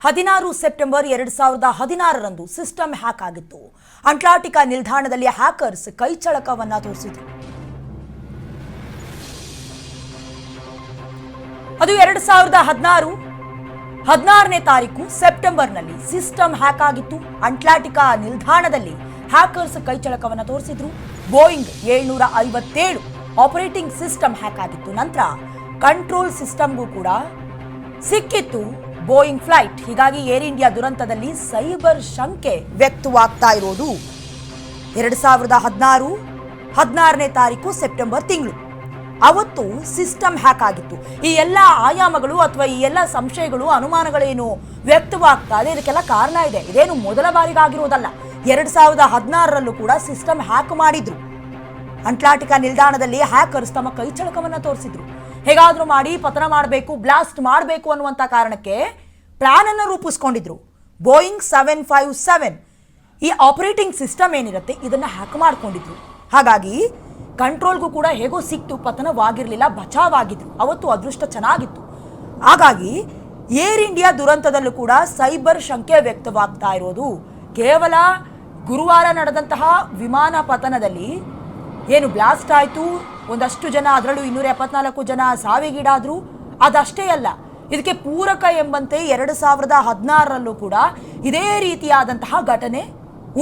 16 September 2016ರಂದು system hack ಆಗಿತ್ತು. ಅಂಟಾರ್ಟಿಕಾ ನಿಲ್ದಾಣದಲ್ಲಿ hackers ಕೈಚಳಕವನ್ನ ತೋರಿಸಿದರು. ಅದು 2016ನೇ ತಾರೀಕು ಸೆಪ್ಟೆಂಬರ್ನಲ್ಲಿ ಸಿಸ್ಟಮ್ ಹ್ಯಾಕ್ ಆಗಿತ್ತು. ಅಂಟಾರ್ಟಿಕಾ ನಿಲ್ದಾಣದಲ್ಲಿ ಹ್ಯಾಕರ್ಸ್ ಕೈಚಳಕವನ್ನ ತೋರಿಸಿದ್ರು. ಬೋಯಿಂಗ್ 757 ಆಪರೇಟಿಂಗ್ ಸಿಸ್ಟಮ್ ಹ್ಯಾಕ್ ಆಗಿತ್ತು. ನಂತರ ಕಂಟ್ರೋಲ್ ಸಿಸ್ಟಮ್ಗೂ ಕೂಡ ಸಿಕ್ಕಿತ್ತು ಬೋಯಿಂಗ್ ಫ್ಲೈಟ್. ಹೀಗಾಗಿ ಏರ್ ಇಂಡಿಯಾ ದುರಂತದಲ್ಲಿ ಸೈಬರ್ ಶಂಕೆ ವ್ಯಕ್ತವಾಗ್ತಾ ಇರೋದು 2016ನೇ ತಾರೀಕು ಸೆಪ್ಟೆಂಬರ್ ತಿಂಗಳು. ಅವತ್ತು ಸಿಸ್ಟಮ್ ಹ್ಯಾಕ್ ಆಗಿತ್ತು. ಈ ಎಲ್ಲ ಆಯಾಮಗಳು ಅಥವಾ ಈ ಎಲ್ಲ ಸಂಶಯಗಳು, ಅನುಮಾನಗಳೇನು ವ್ಯಕ್ತವಾಗ್ತಾ ಇದೆ, ಇದಕ್ಕೆಲ್ಲ ಕಾರಣ ಇದೆ. ಇದೇನು ಮೊದಲ ಬಾರಿಗಾಗಿರೋದಲ್ಲ. 2016ರಲ್ಲೂ ಕೂಡ ಸಿಸ್ಟಮ್ ಹ್ಯಾಕ್ ಮಾಡಿದ್ರು. ಅಂಟಾರ್ಟಿಕಾ ನಿಲ್ದಾಣದಲ್ಲಿ ಹ್ಯಾಕರ್ಸ್ ತಮ್ಮ ಕೈಚಳಕವನ್ನ ತೋರಿಸಿದ್ರು. ಹೇಗಾದ್ರೂ ಮಾಡಿ ಪತನ ಮಾಡಬೇಕು, ಬ್ಲಾಸ್ಟ್ ಮಾಡಬೇಕು ಅನ್ನುವಂಥ ಕಾರಣಕ್ಕೆ ಪ್ಲಾನ್ ಅನ್ನು ರೂಪಿಸ್ಕೊಂಡಿದ್ರು. ಬೋಯಿಂಗ್ 757 ಈ ಆಪರೇಟಿಂಗ್ ಸಿಸ್ಟಮ್ ಏನಿರುತ್ತೆ ಇದನ್ನ ಹ್ಯಾಕ್ ಮಾಡ್ಕೊಂಡಿದ್ರು. ಹಾಗಾಗಿ ಕಂಟ್ರೋಲ್ಗೂ ಕೂಡ ಹೇಗೋ ಸಿಕ್ತು, ಪತನವಾಗಿರಲಿಲ್ಲ, ಬಚಾವಾಗಿದ್ರು. ಅವತ್ತು ಅದೃಷ್ಟ ಚೆನ್ನಾಗಿತ್ತು. ಹಾಗಾಗಿ ಏರ್ ಇಂಡಿಯಾ ದುರಂತದಲ್ಲೂ ಕೂಡ ಸೈಬರ್ ಶಂಕೆ ವ್ಯಕ್ತವಾಗ್ತಾ ಇರೋದು ಕೇವಲ ಗುರುವಾರ ನಡೆದಂತಹ ವಿಮಾನ ಪತನದಲ್ಲಿ ಏನು ಬ್ಲಾಸ್ಟ್ ಆಯಿತು, ಒಂದಷ್ಟು ಜನ, ಅದರಲ್ಲೂ 274 ಜನ ಸಾವಿಗೀಡಾದ್ರು, ಅದಷ್ಟೇ ಅಲ್ಲ. ಇದಕ್ಕೆ ಪೂರಕ ಎಂಬಂತೆ 2016ರಲ್ಲೂ ಕೂಡ ಇದೇ ರೀತಿಯಾದಂತಹ ಘಟನೆ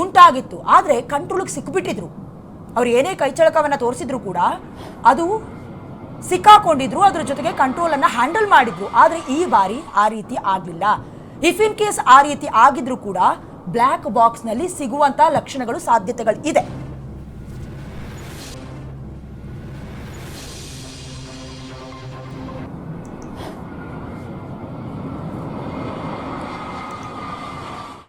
ಉಂಟಾಗಿತ್ತು. ಆದರೆ ಕಂಟ್ರೋಲ್ಗೆ ಸಿಕ್ಕಿಬಿಟ್ಟಿದ್ರು. ಅವ್ರು ಏನೇ ಕೈಚಳಕವನ್ನು ತೋರಿಸಿದ್ರು ಕೂಡ ಅದು ಸಿಕ್ಕಾಕೊಂಡಿದ್ರು. ಅದ್ರ ಜೊತೆಗೆ ಕಂಟ್ರೋಲನ್ನು ಹ್ಯಾಂಡಲ್ ಮಾಡಿದ್ರು. ಆದರೆ ಈ ಬಾರಿ ಆ ರೀತಿ ಆಗಲಿಲ್ಲ. ಇಫ್ ಇನ್ ಕೇಸ್ ಆ ರೀತಿ ಆಗಿದ್ರು ಕೂಡ ಬ್ಲ್ಯಾಕ್ ಬಾಕ್ಸ್ನಲ್ಲಿ ಸಿಗುವಂಥ ಲಕ್ಷಣಗಳು, ಸಾಧ್ಯತೆಗಳು ಇದೆ.